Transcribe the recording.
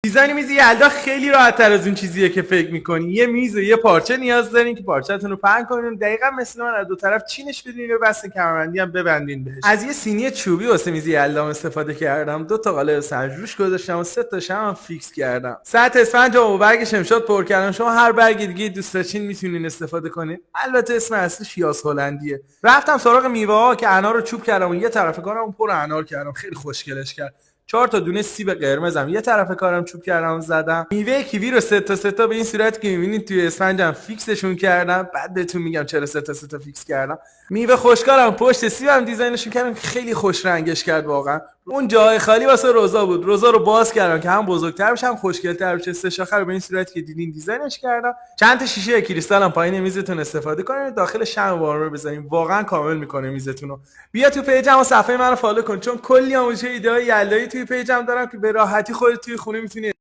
دیزاین میز یلدا خیلی راحت‌تر از اون چیزیه که فکر می‌کنی. یه میز و یه پارچه نیاز دارین که پارچه‌تون رو پهن کنین، دقیقاً مثل من از دو طرف چینش بدین و بس کمربندی هم ببندین بهش. از یه سینی چوبی واسه میز یلدا استفاده کردم، 2 تا قالب سنج روش گذاشتم و 3 تا شمع فیکس کردم. سطح اسفنج و برگ شمشاد پر کردم. شما هر برگ دیگه دوست داشتین میتونین استفاده کنین. البته اسم اصلیش یاس هلندیه. رفتم سراغ میوه‌ها که انار رو چوب کردم و یه طرف کارم پر انار کردم. خیلی خوشگلش کرد. 4 تا دونه سیب قرمزم یه طرف کارم چوب کردم و زدم. میوه کیوی رو سه تا به این صورت که می‌بینید توی اسفنجم فیکسشون کردم. بعد بهتون میگم چرا سه تا فیکس کردم. میوه خشکارم پشت سیبم دیزاینشون کردم، خیلی خوش رنگش کرد واقعا. اون جای خالی واسه روزا بود. روزا رو باز کردم که هم بزرگتر بشه هم خوشگل‌تر بشه. سه شاخه رو به این صورت که دیدین دیزاینش کردم. چند تا شیشه کریستالم پایین میزتون استفاده کنید، داخل شمع وارمر بزنید. واقعا کامل میکنه میزتون رو. بیا تو پیجم و صفحه منو فالو کن، چون کلی آموزش ایده های یلدایی توی پیجم دارم که به راحتی خودت توی خونه میتونی